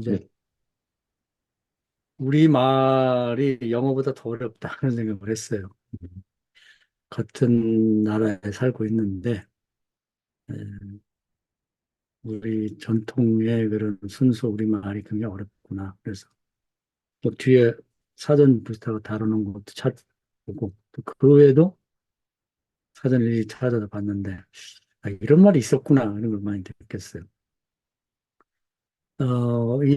이제 네. 우리 말이 영어보다 더 어렵다는 생각을 했어요. 같은 나라에 살고 있는데 에, 우리 전통의 그런 순수 우리말이 굉장히 어렵구나. 그래서 또 뒤에 사전 비슷하고 다루는 것도 찾아보고 또 그 외에도 사전을 일일이 찾아서 봤는데 이런 말이 있었구나 이런 걸 많이 느꼈어요.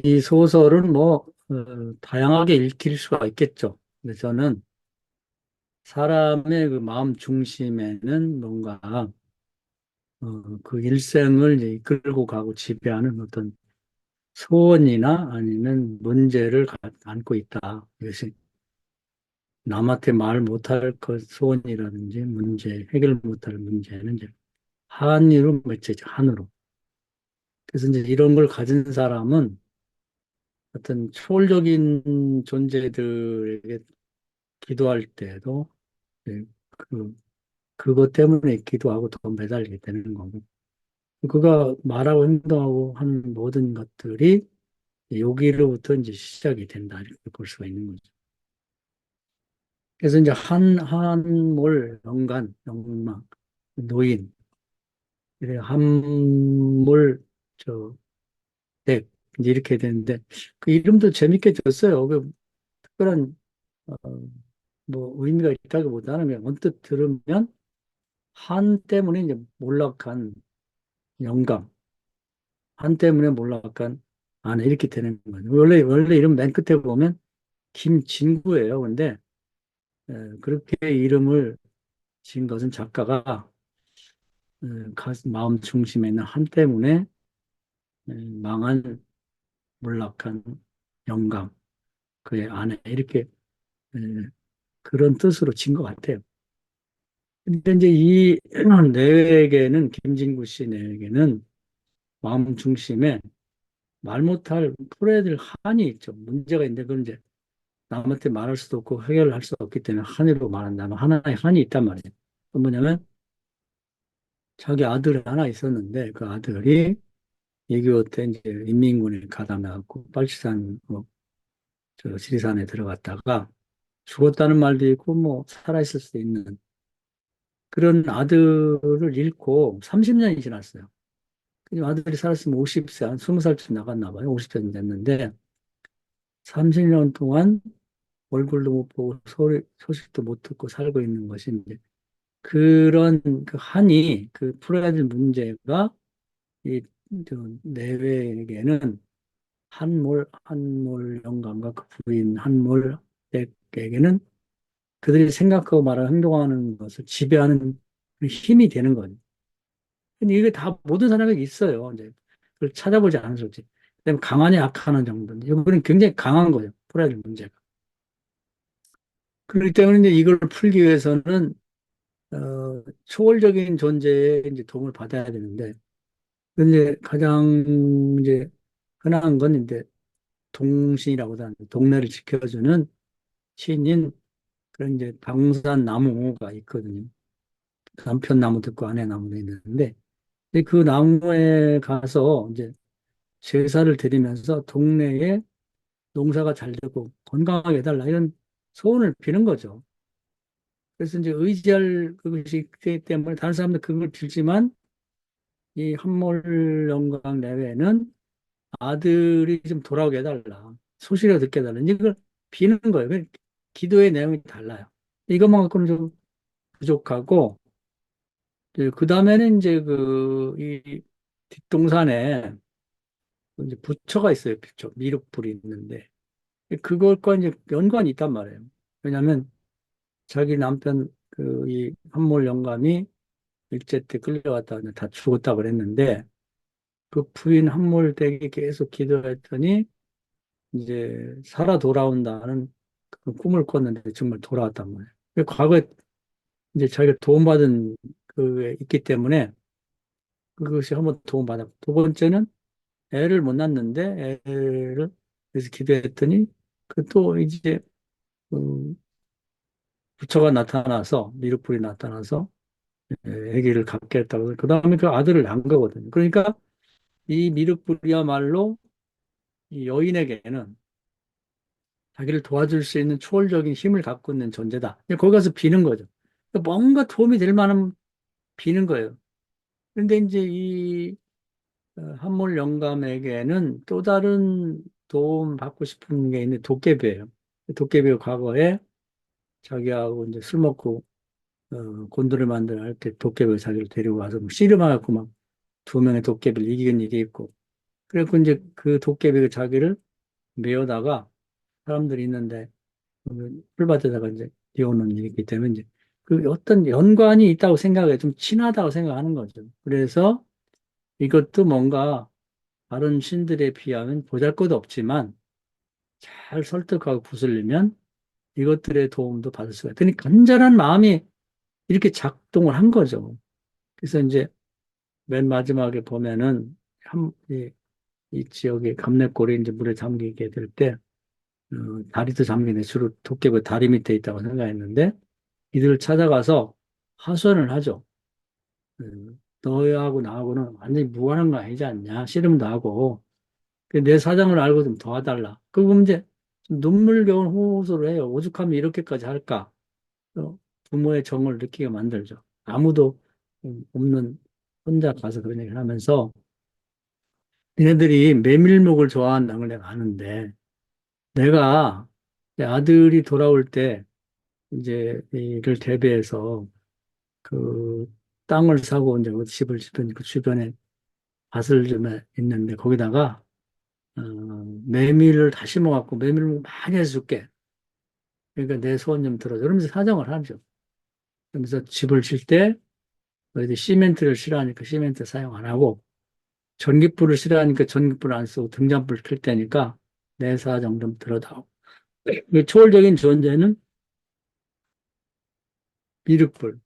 이 소설은 다양하게 읽힐 수가 있겠죠. 근데 저는 사람의 그 마음 중심에는 뭔가 그 일생을 이제 이끌고 가고 지배하는 어떤 소원이나 아니면 문제를 안고 있다. 이것이 남한테 말 못할 것 소원이라든지 문제, 해결 못할 문제는 이제 한의로 맺히죠. 한으로. 그래서 이제 이런 걸 가진 사람은 어떤 초월적인 존재들에게 기도할 때도 예, 그, 그것 때문에 기도하고 더 매달리게 되는 거고. 그가 말하고 행동하고 하는 모든 것들이 여기로부터 이제 시작이 된다. 이렇게 볼 수가 있는 거죠. 그래서 이제 한몰, 영간, 영막, 노인, 이래 한몰, 댁, 이제 이렇게 되는데, 그 이름도 재밌게 졌어요. 그 특별한, 어, 의미가 있다기보다는 그냥 언뜻 들으면 한 때문에 이제 몰락한 영감, 한 때문에 몰락한 아내, 이렇게 되는 거죠. 원래 이름 맨 끝에 보면 김진구예요. 근데 그렇게 이름을 지은 것은 작가가 마음 중심에 있는 한 때문에 망한 몰락한 영감, 그의 아내 이렇게 에, 그런 뜻으로 진 것 같아요. 근데 이제 이 내에게는 김진구 씨 내에게는 마음 중심에 말 못할 풀어야 될 한이 있죠. 문제가 있는데 그건 이제 남한테 말할 수도 없고 해결할 수 없기 때문에 한이로 말한다면 하나의 한이 있단 말이에요. 그 뭐냐면 자기 아들이 하나 있었는데 그 아들이 6.25 때 이제 인민군에 가담해갖고 빨치산 저 지리산에 들어갔다가 죽었다는 말도 있고 살아있을 수도 있는 그런 아들을 잃고 30년이 지났어요. 그 아들이 살았으면 50세, 한 20살쯤 나갔나 봐요. 50세쯤 됐는데 30년 동안 얼굴도 못 보고 소식도 못 듣고 살고 있는 것이 이제 그런 그 한이 그 풀어야 될 문제가 이 저 내외에게는 한몰 영감과 그 부인 한몰에게는 그들이 생각하고 말하고 행동하는 것을 지배하는 그 힘이 되는 거죠. 근데 이게 다 모든 사람에게 있어요. 이제 그걸 찾아보지 않아서 그렇지. 그다음에 강하냐 약하는 정도인데 이거는 굉장히 강한 거예요. 풀어야 될 문제가. 그렇기 때문에 이제 이걸 풀기 위해서는 초월적인 존재의 이제 도움을 받아야 되는데 근데 가장 이제 흔한 건 이제 동신이라고 하는 동네를 지켜주는 신인 그런 이제 당산나무가 있거든요. 남편 나무도 있고 아내 나무도 있는데 근데 그 나무에 가서 이제 제사를 드리면서 동네에 농사가 잘 되고 건강하게 해달라 이런 소원을 비는 거죠. 그래서 이제 의지할 그것이 있기 때문에 다른 사람들 그걸 빌지만 이 한몰 영광 내외는 아들이 좀 돌아오게 해달라. 소식을 듣게 해달라. 이걸 비는 거예요. 기도의 내용이 달라요. 이것만 갖고는 좀 부족하고, 그 다음에는 이제 이 뒷동산에 이제 부처가 있어요. 부처. 미륵불이 있는데. 그것과 이제 연관이 있단 말이에요. 왜냐하면 자기 남편 이 한몰 영감이 일제 때 끌려갔다가 다 죽었다고 그랬는데 그 부인 한몰 댁에 계속 기도했더니 이제 살아 돌아온다는 그 꿈을 꿨는데 정말 돌아왔단 말이에요. 과거에 이제 자기가 도움받은 그게 있기 때문에 그것이 한번 도움받았고 두 번째는 애를 못 낳는데 애를 그래서 기도했더니 그 또 이제 그 부처가 나타나서 미륵불이 나타나서 아기를 갖게 했다고 그 다음에 그 아들을 낳은 거거든요. 그러니까 이 미륵불이야말로 이 여인에게는 자기를 도와줄 수 있는 초월적인 힘을 갖고 있는 존재다. 거기 가서 비는 거죠. 그러니까 뭔가 도움이 될 만한 비는 거예요. 그런데 이제 이 한몰 영감에게는 또 다른 도움 받고 싶은 게 있는 도깨비예요. 도깨비가 과거에 자기하고 이제 술 먹고 곤드레 만들 할 때 도깨비가 자기를 데리고 와서 뭐 씨름하고 막 두 명의 도깨비를 이긴 일이 있고 그래서 이제 그 도깨비가 자기를 메어다가 사람들이 있는데 풀밭에다가 이제 띄워놓은 일이 있기 때문에 이제 그 어떤 연관이 있다고 생각해 좀 친하다고 생각하는 거죠. 그래서 이것도 뭔가 다른 신들에 비하면 보잘것없지만 잘 설득하고 구슬리면 이것들의 도움도 받을 수가 있다. 그러니까 간절한 마음이 이렇게 작동을 한 거죠. 그래서 이제 맨 마지막에 보면은 이 지역의 감래골이 이제 물에 잠기게 될 때, 다리도 잠기네. 주로 도깨비 다리 밑에 있다고 생각했는데, 이들을 찾아가서 하소연을 하죠. 너하고 나하고는 완전히 무관한 거 아니지 않냐. 씨름도 하고. 내 사정을 알고 좀 도와달라. 그럼 이제 좀 눈물겨운 호소를 해요. 오죽하면 이렇게까지 할까? 부모의 정을 느끼게 만들죠. 아무도 없는 혼자 가서 그런 얘기를 하면서 니네들이 메밀묵을 좋아한다는 걸 내가 아는데 내가 내 아들이 돌아올 때 이제 이를 대비해서 그 땅을 사고 이제 그 집을 짓던 그 주변에 밭을 좀 있는데 거기다가 메밀을 다 심어갖고 메밀묵 많이 해줄게. 그러니까 내 소원 좀 들어줘. 그러면서 사정을 하죠. 그러면서 집을 질 때 너희들 시멘트를 싫어하니까 시멘트 사용 안 하고 전기불을 싫어하니까 전기불 안 쓰고 등잔불 켤 때니까 내 사정 좀 들어다오. 그 초월적인 존재는 미륵불,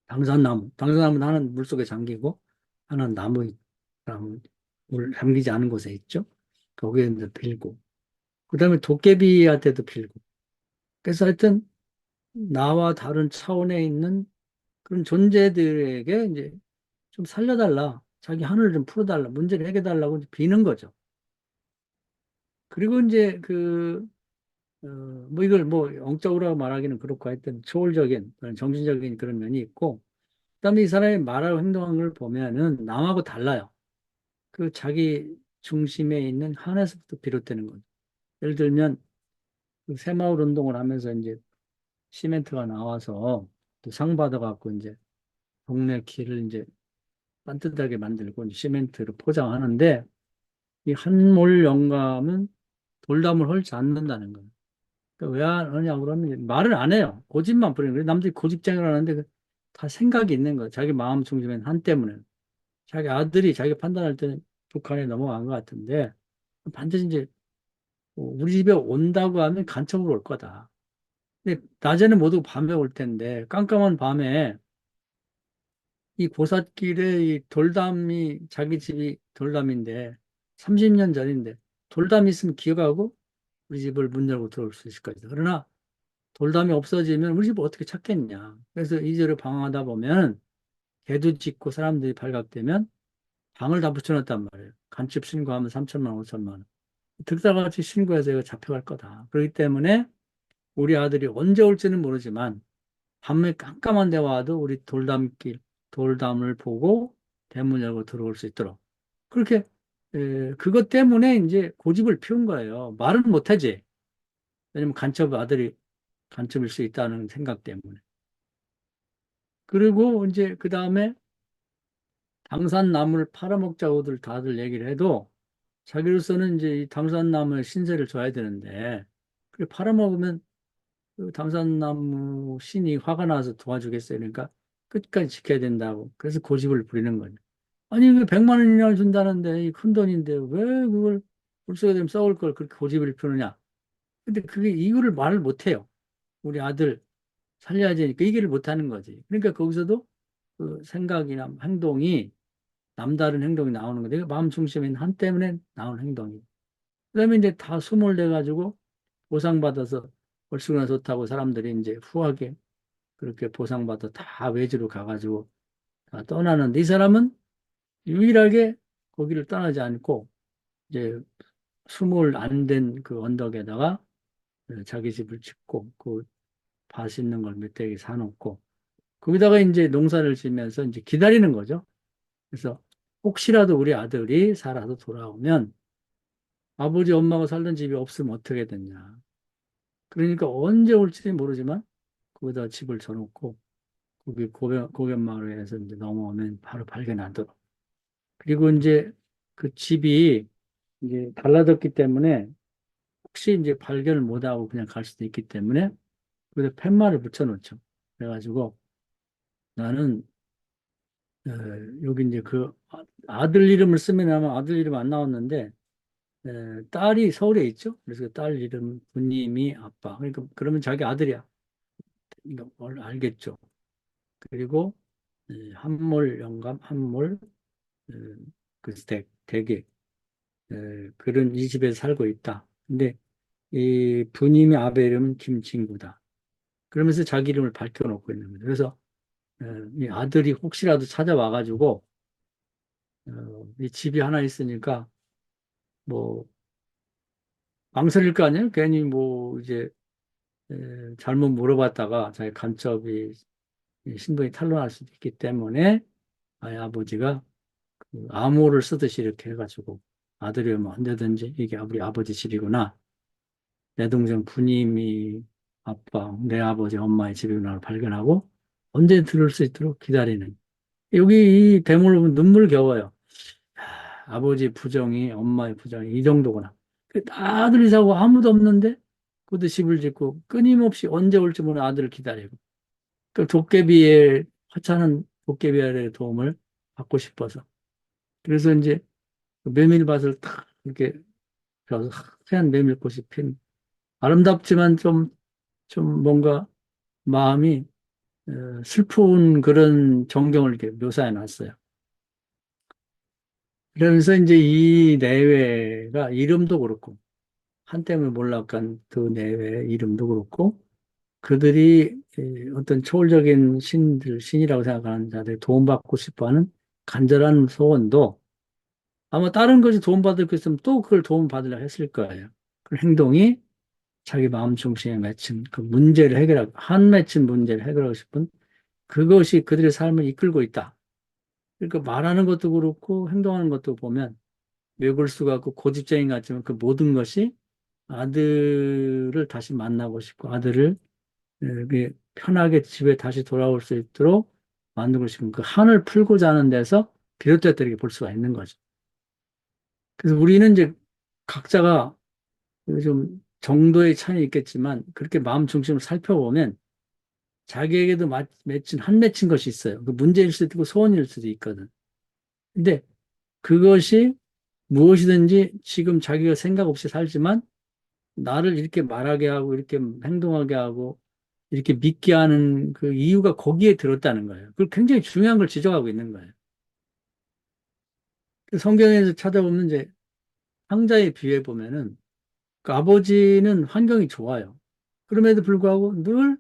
당산나무. 당산나무는 하나는 물속에 잠기고 하나는 나무, 물 잠기지 않은 곳에 있죠. 거기에 이제 빌고. 그 다음에 도깨비한테도 빌고. 그래서 하여튼 나와 다른 차원에 있는 그런 존재들에게 이제 좀 살려달라. 자기 하늘을 좀 풀어달라. 문제를 해결해달라고 이제 비는 거죠. 그리고 이제 뭐 이걸 뭐 영적으로 말하기는 그렇고 하여튼 초월적인 그런 정신적인 그런 면이 있고 그다음에 이 사람이 말하고 행동하는 걸 보면은 남하고 달라요. 그 자기 중심에 있는 한에서부터 비롯되는 거죠. 예를 들면 그 새마을 운동을 하면서 이제 시멘트가 나와서 또 상 받아갖고 이제 동네 길을 이제 반듯하게 만들고 이제 시멘트로 포장하는데 이 한몰 영감은 돌담을 헐지 않는다는 거예요. 그러니까 왜안 하냐고 그러면 말을 안 해요. 고집만 부리는 거예요. 남들이 고집쟁이를 하는데 다 생각이 있는 거예요. 자기 마음 중심엔 한 때문에. 자기 아들이 자기 판단할 때는 북한에 넘어간 것 같은데 반드시 이제 우리 집에 온다고 하면 간첩으로 올 거다. 근데 낮에는 모두 밤에 올 텐데 깜깜한 밤에 이 고삿길에 이 돌담이 자기 집이 돌담인데 30년 전인데 돌담이 있으면 기어가고 우리 집을 문 열고 들어올 수 있을 거다. 그러나 돌담이 없어지면 우리 집을 어떻게 찾겠냐. 그래서 이제를 방황하다 보면 개도 짖고 사람들이 발각되면 방을 다 붙여놨단 말이에요. 간첩 신고하면 3천만 원, 5천만 원. 득사같이 신고해서 이거 잡혀갈 거다. 그렇기 때문에 우리 아들이 언제 올지는 모르지만 밤에 깜깜한 데 와도 우리 돌담을 보고 대문 열고 들어올 수 있도록. 그렇게, 그것 때문에 이제 고집을 피운 거예요. 말은 못하지. 왜냐면 아들이 간첩일 수 있다는 생각 때문에. 그리고 이제 그 다음에 당산나무를 팔아먹자고들 다들 얘기를 해도 자기로서는 이제 이 당산나무에 신세를 져야 되는데, 그래 팔아먹으면 그 당산나무 신이 화가 나서 도와주겠어요. 그러니까 끝까지 지켜야 된다고. 그래서 고집을 부리는 거죠. 아니, 왜 100만 원이나 준다는데, 이 큰 돈인데, 왜 그걸 물속에 되면 썩을 걸 그렇게 고집을 피우느냐. 근데 그게 이유를 말을 못 해요. 우리 아들 살려야 되니까 얘기를 못 하는 거지. 그러니까 거기서도 그 생각이나 행동이 남다른 행동이 나오는 거예요. 마음 중심에 있는 한 때문에 나오는 행동이. 그다음에 이제 다 소몰돼 가지고 보상받아서 얼씨구나 좋다고 사람들이 이제 후하게 그렇게 보상받아 다 외지로 가가지고 다 떠나는데 이 사람은 유일하게 거기를 떠나지 않고 이제 수몰 안 된 그 언덕에다가 자기 집을 짓고 그 밭 있는 걸 몇 대 사놓고 거기다가 이제 농사를 지면서 이제 기다리는 거죠. 그래서 혹시라도 우리 아들이 살아서 돌아오면 아버지 엄마가 살던 집이 없으면 어떻게 됐냐. 그러니까 언제 올지 모르지만 거기다 집을 져놓고 거기 고변마을에서 이제 넘어오면 바로 발견하도록. 그리고 이제 그 집이 이제 달라졌기 때문에 혹시 이제 발견을 못하고 그냥 갈 수도 있기 때문에 거기다 팻말을 붙여놓죠. 그래가지고 나는 여기 이제 그 아들 이름을 쓰면 아마 아들 이름 안 나왔는데 딸이 서울에 있죠. 그래서 딸 이름 부님이 아빠. 그러니까 그러면 자기 아들이야. 이거 뭘 알겠죠. 그리고 한몰 영감, 한몰 어, 그 댁에 그런 이 집에 살고 있다. 근데 이 부님의 아베 이름은 김친구다. 그러면서 자기 이름을 밝혀놓고 있는 거죠. 그래서 이 아들이 혹시라도 찾아와가지고 이 집이 하나 있으니까 뭐 망설일 거 아니에요? 괜히 뭐 이제 잘못 물어봤다가 자기 간첩이 신분이 탄로날 수도 있기 때문에 아예 아버지가 그 암호를 쓰듯이 이렇게 해가지고 아들이 뭐 언제든지 이게 우리 아버지 집이구나. 내 동생 부님이 아빠, 내 아버지, 엄마의 집이구나 발견하고 언제 들을 수 있도록 기다리는. 여기 이 대목을 보면 눈물 겨워요. 아버지 부정이, 엄마의 부정이 이 정도구나. 아들이 사고 아무도 없는데 그것도 집을 짓고 끊임없이 언제 올지 모르는 아들을 기다리고 그 도깨비의 화창한 도깨비의 도움을 받고 싶어서 그래서 이제 그 메밀밭을 탁 이렇게 펴서 하얀 메밀꽃이 핀 아름답지만 좀 뭔가 마음이 슬픈 그런 전경을 이렇게 묘사해 놨어요. 그러면서 이제 이 내외가 이름도 그렇고 한때는 몰락한 그 내외의 이름도 그렇고 그들이 어떤 초월적인 신이라고 생각하는 자들이 도움받고 싶어하는 간절한 소원도 아마 다른 것이 도움받을 것 있으면 또 그걸 도움받으려 했을 거예요. 그 행동이 자기 마음 중심에 맺힌 그 문제를 해결하고, 한 맺힌 문제를 해결하고 싶은 그것이 그들의 삶을 이끌고 있다. 그러니까 말하는 것도 그렇고 행동하는 것도 보면 외골수 같고 고집쟁이 같지만 그 모든 것이 아들을 다시 만나고 싶고 아들을 이렇게 편하게 집에 다시 돌아올 수 있도록 만들고 싶은 그 한을 풀고자 하는 데서 비롯됐다 이렇게 볼 수가 있는 거죠. 그래서 우리는 이제 각자가 좀 정도의 차이 있겠지만 그렇게 마음 중심을 살펴보면 자기에게도 맺힌 한 맺힌 것이 있어요. 그 문제일 수도 있고 소원일 수도 있거든. 근데 그것이 무엇이든지 지금 자기가 생각 없이 살지만 나를 이렇게 말하게 하고 이렇게 행동하게 하고 이렇게 믿게 하는 그 이유가 거기에 들었다는 거예요. 그걸 굉장히 중요한 걸 지적하고 있는 거예요. 그 성경에서 찾아보면 이제 황자에 비유해 보면은 그 아버지는 환경이 좋아요. 그럼에도 불구하고 늘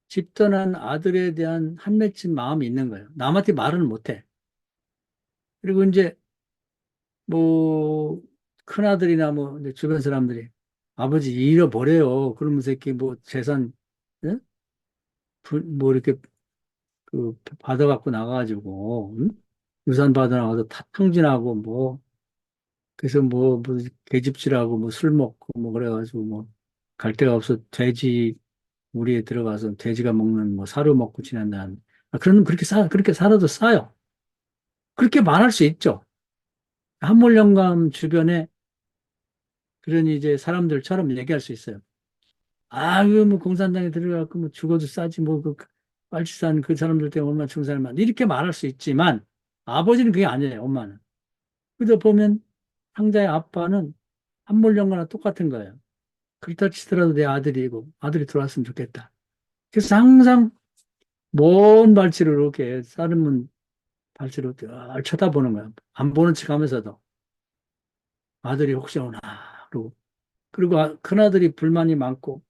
집단한 아들에 대한 한 맺힌 마음이 있는 거예요. 남한테 말은 못해. 그리고 이제 뭐 큰아들이나 뭐 이제 주변 사람들이 아버지 잃어버려요. 그러면서 이렇게 뭐 재산 예? 뭐 이렇게 그 받아갖고 나가가지고 응? 유산 받아 나가서 탕진하고 뭐 그래서 뭐 계집질하고 뭐 술 먹고 뭐 그래가지고 뭐 갈 데가 없어 돼지 우리에 들어가서 돼지가 먹는 뭐 사료 먹고 지낸다는 그런 그렇게 살아도 싸요. 그렇게 말할 수 있죠. 한몰령감 주변에 그런 이제 사람들처럼 얘기할 수 있어요. 아, 이거 뭐 공산당에 들어가고 뭐 죽어도 싸지 뭐 그 빨치산 그 사람들 때문에 얼마나 중산을 많 이렇게 말할 수 있지만 아버지는 그게 아니에요. 엄마는. 그러다 보면 상자의 아빠는 한몰령과나 똑같은 거예요. 그렇다 치더라도 내 아들이고 아들이 들어왔으면 좋겠다. 그래서 항상 먼 발치로 이렇게 싸르면 발치로 늘 쳐다보는 거야. 안 보는 척 하면서도 아들이 혹시 오나. 그리고 큰아들이 불만이 많고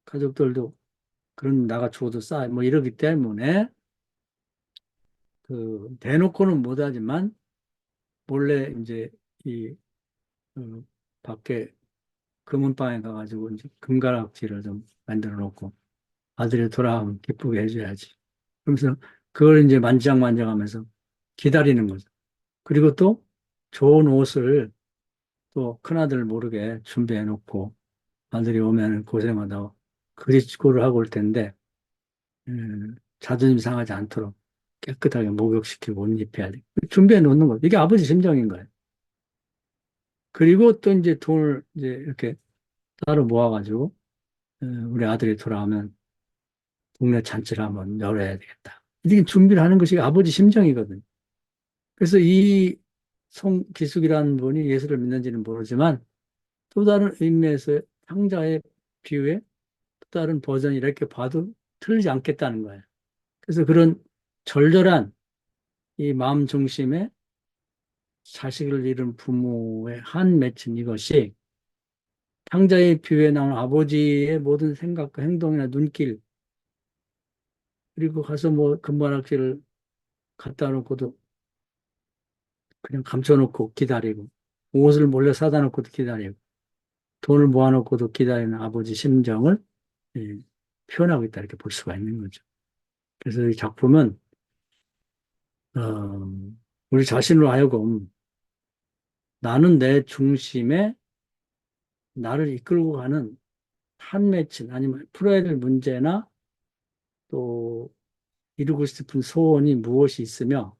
가족들도 그런 나가 죽어도 싸. 뭐 이러기 때문에 그 대놓고는 못하지만 몰래 이제 이 어, 밖에 금은방에 가가지고 이제 금가락지를 좀 만들어 놓고 아들이 돌아오면 기쁘게 해줘야지. 그러면서 그걸 이제 만지작만지작하면서 기다리는 거죠. 그리고 또 좋은 옷을 또 큰아들 모르게 준비해 놓고 아들이 오면 고생하다 그리고를 하고 올 텐데 자존심 상하지 않도록 깨끗하게 목욕시키고 옷 입혀야 돼. 준비해 놓는 거. 이게 아버지 심정인 거예요. 그리고 또 이제 돈을 이제 이렇게 따로 모아가지고 우리 아들이 돌아오면 동네 잔치를 한번 열어야 되겠다. 이렇게 준비를 하는 것이 아버지 심정이거든. 그래서 이 송기숙이라는 분이 예수를 믿는지는 모르지만 또 다른 의미에서 상자의 비유에 또 다른 버전이 이렇게 봐도 틀리지 않겠다는 거예요. 그래서 그런 절절한 이 마음 중심의 자식을 잃은 부모의 한 맺힌 이것이 탕자의 비유에 나오는 아버지의 모든 생각과 행동이나 눈길, 그리고 가서 뭐 금반악지를 갖다 놓고도 그냥 감춰놓고 기다리고, 옷을 몰래 사다 놓고도 기다리고, 돈을 모아놓고도 기다리는 아버지 심정을 예, 표현하고 있다 이렇게 볼 수가 있는 거죠. 그래서 이 작품은 어, 우리 자신으로 하여금 나는 내 중심에 나를 이끌고 가는 한 맺힌 아니면 풀어야 될 문제나 또 이루고 싶은 소원이 무엇이 있으며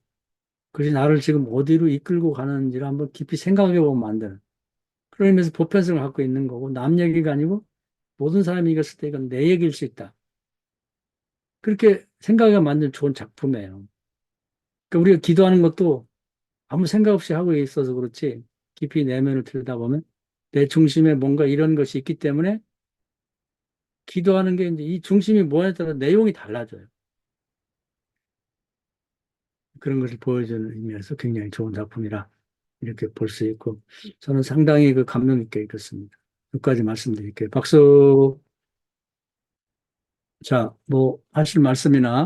그것이 나를 지금 어디로 이끌고 가는지를 한번 깊이 생각해 보면 만드는 그런 의미에서 보편성을 갖고 있는 거고 남 얘기가 아니고 모든 사람이 읽었을 때 이건 내 얘기일 수 있다. 그렇게 생각해 만든 좋은 작품이에요. 그러니까 우리가 기도하는 것도 아무 생각 없이 하고 있어서 그렇지 깊이 내면을 들여다보면 내 중심에 뭔가 이런 것이 있기 때문에 기도하는 게 이제 이 중심이 뭐냐에 따라 내용이 달라져요. 그런 것을 보여주는 의미에서 굉장히 좋은 작품이라 이렇게 볼 수 있고 저는 상당히 그 감명 있게 읽었습니다. 여기까지 말씀드릴게요. 박수. 자, 뭐 하실 말씀이나